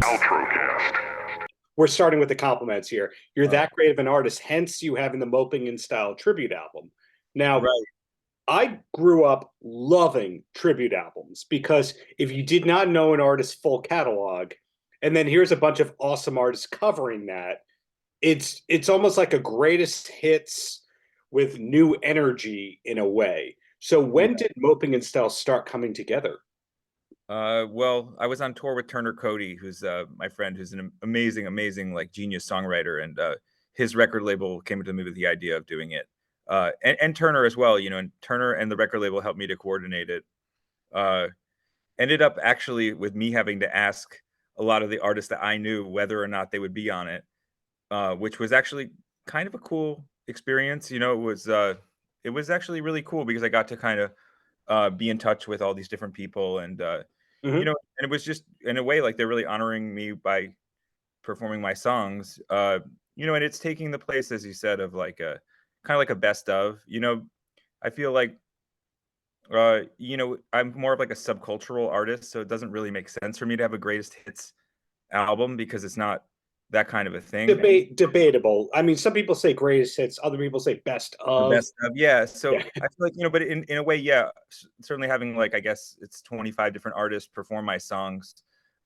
Paltrocast. We're starting with the compliments here. You're Oh, that great of an artist, hence you having the Moping in Style tribute album. Now, right. I grew up loving tribute albums because if you did not know an artist's full catalog, and then here's a bunch of awesome artists covering that, it's almost like a greatest hits with new energy in a way. So Yeah. when did Moping and Style start coming together? Well, I was on tour with Turner Cody, who's my friend, who's an amazing, amazing like genius songwriter, and his record label came to me with the idea of doing it, and Turner as well. And Turner and the record label helped me to coordinate it. Uh, Ended up actually with me having to ask a lot of the artists that I knew whether or not they would be on it, which was actually kind of a cool experience. It was actually really cool because I got to kind of be in touch with all these different people, and Mm-hmm. and it was just in a way like they're really honoring me by performing my songs. And it's taking the place, as you said, of like a kind of like a best of. I feel like I'm more of like a subcultural artist, so it doesn't really make sense for me to have a greatest hits album because it's not that kind of a thing. Debatable. I mean, some people say greatest hits, other people say best The of. best of, yeah. Yeah. So I feel like, but in a way, yeah, certainly having like, I guess it's 25 different artists perform my songs.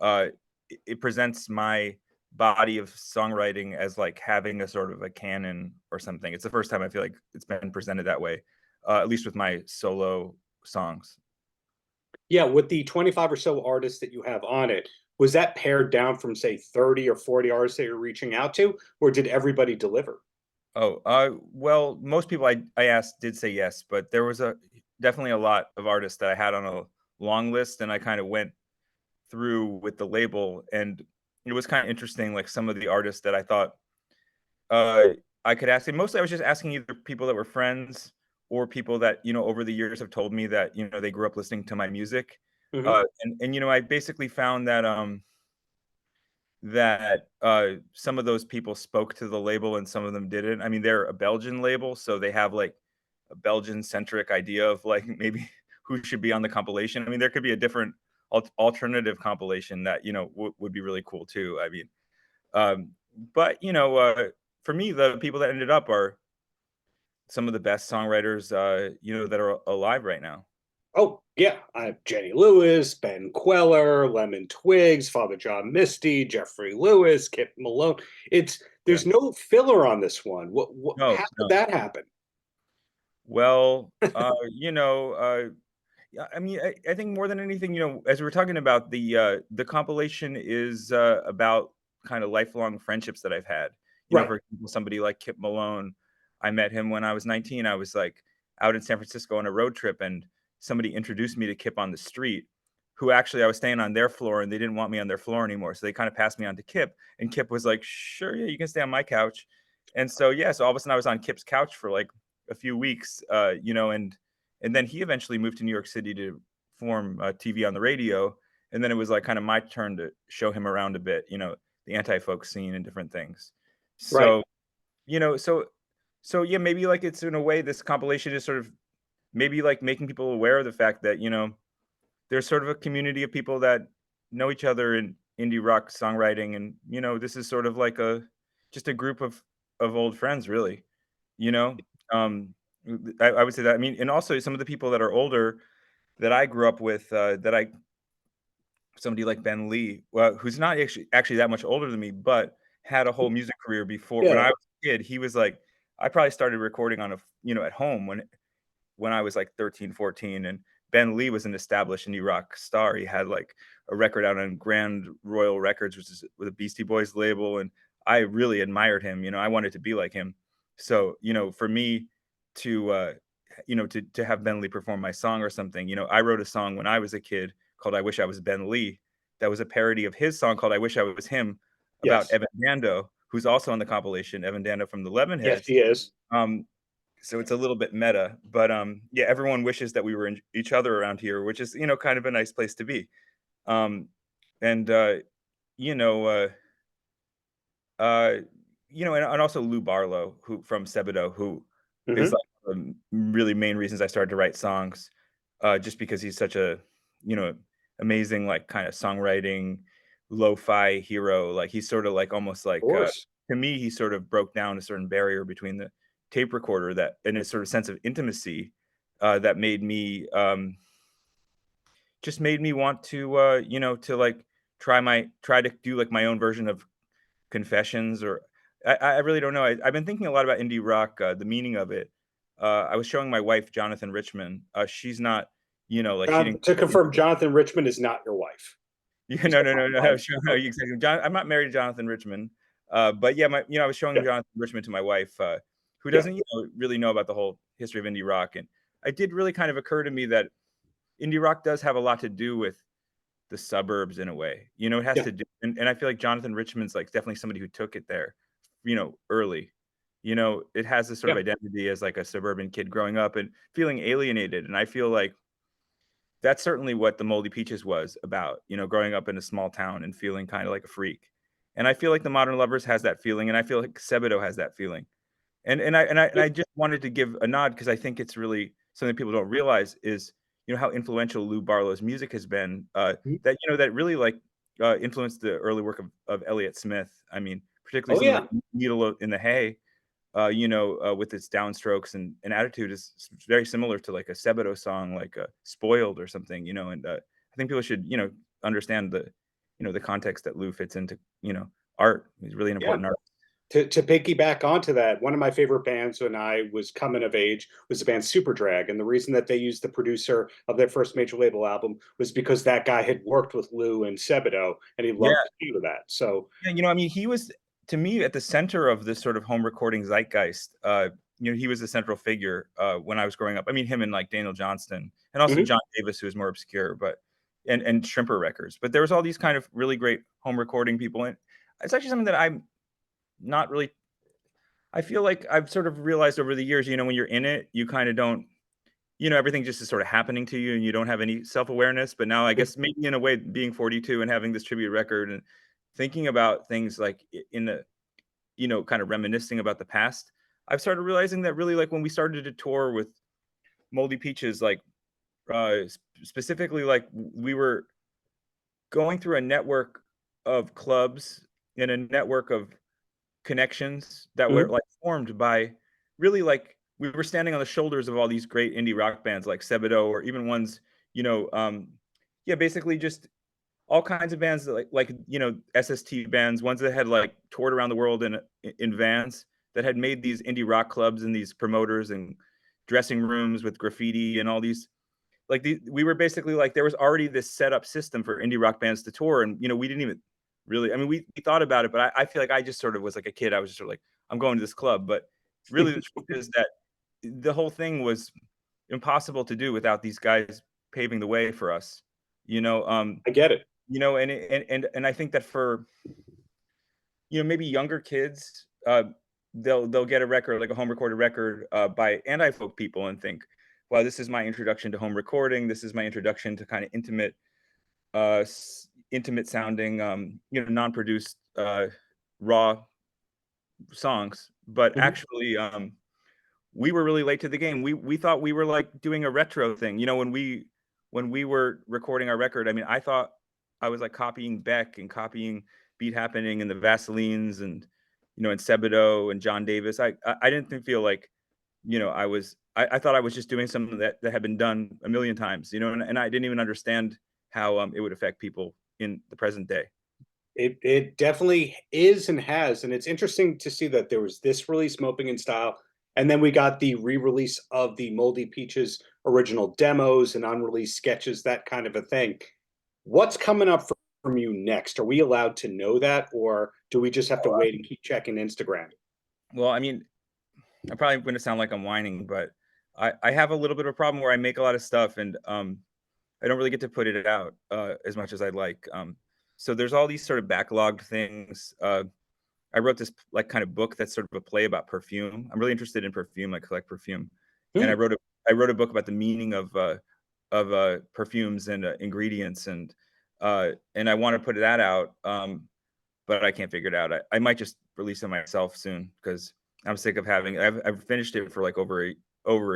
It presents my body of songwriting as like having a sort of a canon or something. It's the first time I feel like it's been presented that way, at least with my solo songs. Yeah, with the 25 or so artists that you have on it, was that pared down from, say, 30 or 40 artists that you're reaching out to, or did everybody deliver? Oh, well, most people I asked did say yes, but there was definitely a lot of artists that I had on a long list, and I kind of went through with the label, and it was kind of interesting. Like some of the artists that I thought uh, I could ask, and mostly I was just asking either people that were friends or people that over the years have told me that they grew up listening to my music, Hmm. and I basically found that some of those people spoke to the label and some of them didn't. I mean, they're a Belgian label, so they have like a Belgian centric idea of like maybe who should be on the compilation. I mean, there could be a different alternative compilation that would be really cool too. I mean, um, but for me, the people that ended up are some of the best songwriters that are alive right now. Oh, yeah. I have Jenny Lewis, Ben Queller, Lemon Twigs, Father John Misty, Jeffrey Lewis, Kip Malone. Yeah. There's no filler on this one. No, How did no. that happen? Well, yeah, I mean, I think more than anything, as we were talking about, the compilation is about kind of lifelong friendships that I've had. Right. For example, somebody like Kip Malone, I met him when I was 19. I was like out in San Francisco on a road trip, and somebody introduced me to Kip on the street, who actually I was staying on their floor, and they didn't want me on their floor anymore, so they kind of passed me on to Kip, and Kip was like, "Sure, yeah, you can stay on my couch." And so yeah, so all of a sudden I was on Kip's couch for like a few weeks, and then he eventually moved to New York City to form TV on the radio. And then it was like kind of my turn to show him around a bit, the anti-folk scene and different things. Right. So, you know, so so yeah, maybe like it's in a way this compilation is sort of maybe like making people aware of the fact that, there's sort of a community of people that know each other in indie rock songwriting. And, this is sort of like just a group of old friends, really, you know? Um, I would say that. I mean, and also some of the people that are older that I grew up with, somebody like Ben Lee, who's not actually that much older than me, but had a whole music career before. When Yeah. I was a kid, he was like, I probably started recording at home when I was like 13, 14, and Ben Lee was an established indie rock star. He had like a record out on Grand Royal Records, which is with a Beastie Boys label, and I really admired him. I wanted to be like him. So, for me to to have Ben Lee perform my song or something, I wrote a song when I was a kid called "I Wish I Was Ben Lee." That was a parody of his song called "I Wish I Was Him" about Yes. Evan Dando, who's also on the compilation. Evan Dando from the Yes, Lemonheads. he is. Um, so it's a little bit meta, but yeah, everyone wishes that we were in each other around here, which is kind of a nice place to be. Um, and you know, uh, uh, and also Lou Barlow, who from Sebadoh, who is Hmm. like the really main reasons I started to write songs, just because he's such a you know amazing like kind of songwriting, lo-fi hero. Like he's sort of like almost Of like course. to me, he sort of broke down a certain barrier between the tape recorder that and a sort of sense of intimacy that made me just made me want to to like try to do like my own version of Confessions or I really don't know. I've been thinking a lot about indie rock, the meaning of it. I was showing my wife Jonathan Richman. She's not, like she didn't. To confirm, Jonathan Richman is not your wife. Yeah, Just no, to no, no, no, clarify. no, sure, no, exactly. I'm not married to Jonathan Richman, but yeah, I was showing Yeah, Jonathan Richman to my wife, who yeah, doesn't, really know about the whole history of indie rock, and it did really kind of occur to me that indie rock does have a lot to do with the suburbs in a way. It has yeah, to do, and I feel like Jonathan Richman's like definitely somebody who took it there, early. It has this sort of yeah. identity as like a suburban kid growing up and feeling alienated, and I feel like that's certainly what the Moldy Peaches was about, growing up in a small town and feeling kind of like a freak. And I feel like the Modern Lovers has that feeling, and I feel like Sebadoh has that feeling. And I just wanted to give a nod because I think it's really something people don't realize is how influential Lou Barlow's music has been. That that really like influenced the early work of Elliott Smith. I mean, particularly Oh something like yeah, Needle in the Hay. With its downstrokes and attitude is very similar to like a Sebadoh song, like "Spoiled" or something. And I think people should understand the context that Lou fits into art. He's really an yeah. important art. To piggyback onto that, one of my favorite bands when I was coming of age was the band Superdrag, and the reason that they used the producer of their first major label album was because that guy had worked with Lou and Sebadoh, and he Yeah, loved the sound of that. So yeah. I mean, he was to me at the center of this sort of home recording zeitgeist. He was the central figure when I was growing up. I mean, him and like Daniel Johnston, and also mhm. John Davis, who was more obscure, but and Shrimper Records. But there was all these kind of really great home recording people, and it's actually something that I'm not really. I feel like I've sort of realized over the years, when you're in it, you kind of don't, everything just is sort of happening to you and you don't have any self-awareness. But now I guess maybe in a way, being 42 and having this tribute record and thinking about things like in the, kind of reminiscing about the past, I've started realizing that really like when we started to tour with Moldy Peaches, like specifically, like we were going through a network of clubs and a network of connections that were Mhm. like formed by really like we were standing on the shoulders of all these great indie rock bands like Sebadoh or even ones, yeah, basically just all kinds of bands that like SST bands, ones that had like toured around the world in vans that had made these indie rock clubs and these promoters and dressing rooms with graffiti and all these we were basically like there was already this set up system for indie rock bands to tour, and we didn't even really. I mean, we thought about it, but I feel like I just sort of was like a kid. I was just sort of like, I'm going to this club, but really the truth is that the whole thing was impossible to do without these guys paving the way for us. You know, um, I get it. and I think that for maybe younger kids, they'll get a record like a home recorded record by anti-folk people and think, wow, this is my introduction to home recording. This is my introduction to kind of intimate sounding, non-produced, raw songs. But Mhm. actually, we were really late to the game. We thought we were like doing a retro thing. When we were recording our record, I mean, I thought I was like copying Beck and copying Beat Happening and the Vaselines and and Sebadoh and John Davis. I didn't feel like I thought I was just doing something that had been done a million times, and I didn't even understand how it would affect people in the present day. It definitely is and has, and it's interesting to see that there was this release, Moping in Style, and then we got the re-release of the Moldy Peaches original demos and unreleased sketches, that kind of a thing. What's coming up from you next? Are we allowed to know that, or do we just have to wait and keep checking Instagram? Well, I mean, I'm probably going to sound like I'm whining, but I have a little bit of a problem where I make a lot of stuff and I don't really get to put it out as much as I'd like. So there's all these sort of backlogged things. I wrote this like kind of book that's sort of a play about perfume. I'm really interested in perfume. I collect perfume, and Hmm. I wrote a book about the meaning of perfumes and ingredients, and I want to put that out, but I can't figure it out. I might just release it myself soon because I'm sick of having. I've finished it for like over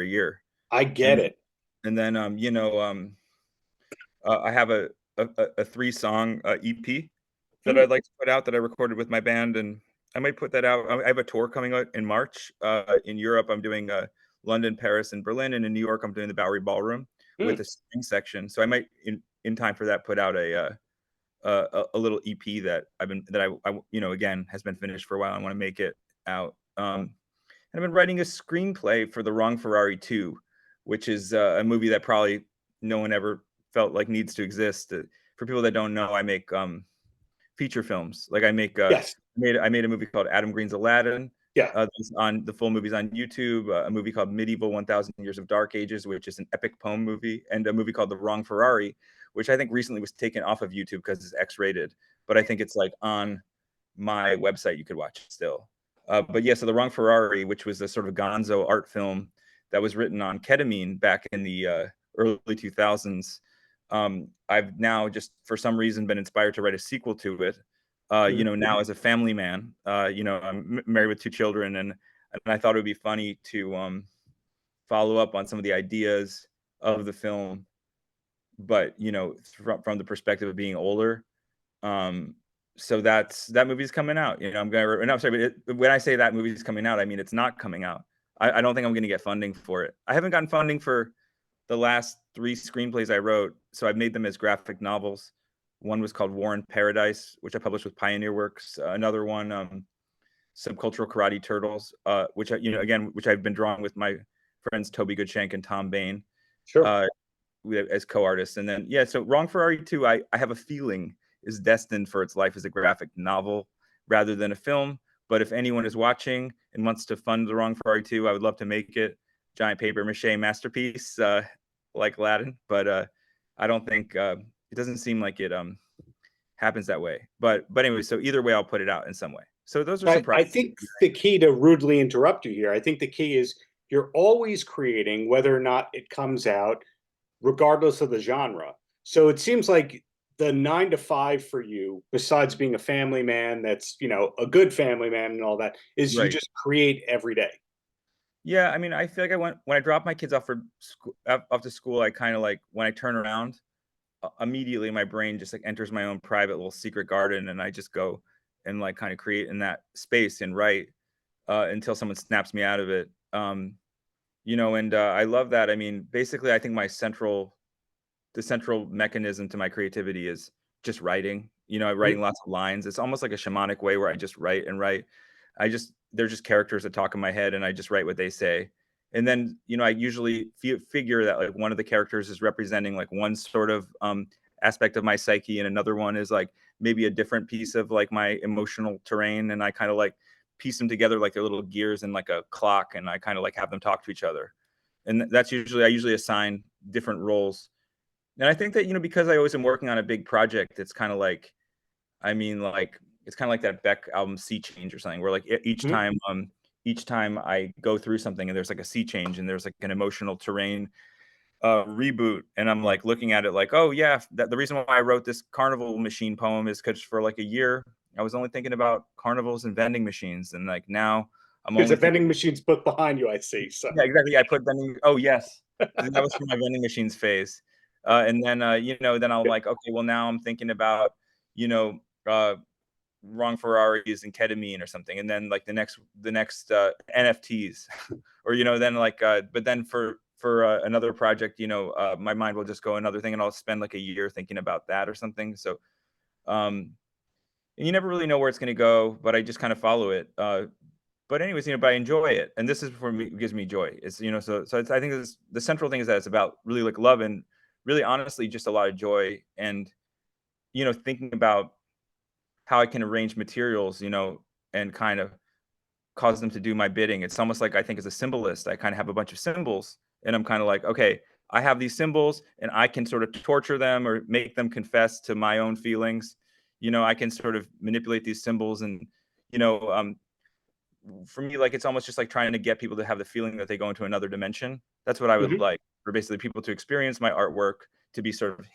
a year, I and get it. and then I have a 3-song EP that I'd like to put out that I recorded with my band, and I might put that out. I have a tour coming out in March. In Europe, I'm doing London, Paris, and Berlin, and in New York, I'm doing the Bowery Ballroom with a string section. So I might, in time for that, put out a little EP that I again has been finished for a while. I want to make it out. And I've been writing a screenplay for The Wrong Ferrari 2, which is a movie that probably no one ever felt like needs to exist. For people that don't know, I make feature films. Like I make Yes. I made a movie called Adam Green's Aladdin. Yeah. On the full movie's on YouTube. A movie called Medieval 1000 Years of Dark Ages, which is an epic poem movie, and a movie called The Wrong Ferrari, which I think recently was taken off of YouTube because it's X-rated. But I think it's like on my website you could watch it still. But yeah, so The Wrong Ferrari, which was a sort of gonzo art film that was written on ketamine back in the early 2000s. I've now just for some reason been inspired to write a sequel to it. Now as a family man, I'm married with 2 children, and I thought it would be funny to follow up on some of the ideas of the film, but from the perspective of being older. So that movie's coming out. I'm sorry, but when I say that movie's coming out, I mean it's not coming out. I don't think I'm going to get funding for it. I haven't gotten funding for the last 3 screenplays I wrote, so I've made them as graphic novels. One was called War in Paradise, which I published with Pioneer Works. Another one, Subcultural Karate Turtles, which I've been drawing with my friends Toby Goodshank and Tom Bain, Sure. as co-artists. And then so Wrong Ferrari 2, I have a feeling is destined for its life as a graphic novel rather than a film. But if anyone is watching and wants to fund The Wrong Ferrari 2, I would love to make it giant paper mache masterpiece like Aladdin. But I don't think it doesn't seem like it happens that way. But anyway, so either way, I'll put it out in some way. So those are surprises. I think the key, to rudely interrupt you here, I think the key is you're always creating, whether or not it comes out, regardless of the genre. So it seems like the 9 to 5 for you, besides being a family man, that's a good family man and all that, is Right. You just create every day. Yeah, I mean, I feel like when I drop my kids off to school, I kind of like when I turn around, immediately my brain just like enters my own private little secret garden, and I just go and like kind of create in that space and write until someone snaps me out of it. And I love that. I mean, basically, I think the central mechanism to my creativity is just writing. Writing lots of lines. It's almost like a shamanic way where I just write and write. They're just characters that talk in my head, and I just write what they say. And then, I usually figure that like one of the characters is representing like one sort of aspect of my psyche, and another one is like maybe a different piece of like my emotional terrain. And I kind of like piece them together like they're little gears in like a clock, and I kind of like have them talk to each other. And I usually assign different roles. And I think that, because I always am working on a big project, it's kind of like, it's kind of like that Beck album Sea Change or something, where like each time I go through something and there's like a sea change and there's like an emotional terrain reboot, and I'm like looking at it like, oh yeah, the reason why I wrote this carnival machine poem is because for like a year I was only thinking about carnivals and vending machines, and like now I'm There's only a vending machine's book behind you, I see. So yeah, exactly. I put vending. Oh yes, that was from my vending machines phase, and then then I'm like, okay, well now I'm thinking about Wrong Ferraris and ketamine or something, and then like the next NFTs, or then like but then for another project, my mind will just go another thing, and I'll spend like a year thinking about that or something. So and you never really know where it's going to go, but I just kind of follow it. But anyways, but I enjoy it, and this is for me, gives me joy. It's I think the central thing is that it's about really like love and really honestly just a lot of joy, and thinking about how I can arrange materials, and kind of cause them to do my bidding. It's almost like I think as a symbolist, I kind of have a bunch of symbols, and I'm kind of like, okay, I have these symbols, and I can sort of torture them or make them confess to my own feelings. I can sort of manipulate these symbols, and for me, like it's almost just like trying to get people to have the feeling that they go into another dimension. That's what I would like for basically people to experience my artwork, to be sort of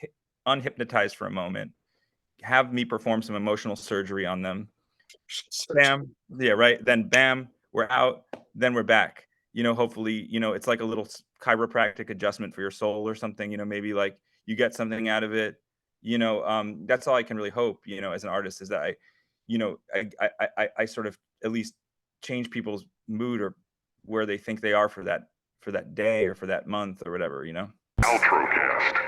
unhypnotized for a moment, have me perform some emotional surgery on them. Bam. Yeah, right. Then bam, we're out. Then we're back. Hopefully, it's like a little chiropractic adjustment for your soul or something. Maybe like you get something out of it. you know, that's all I can really hope, you know, as an artist, is that I, you know, I sort of at least change people's mood or where they think they are for that day or for that month or whatever, you know. Paltrocast.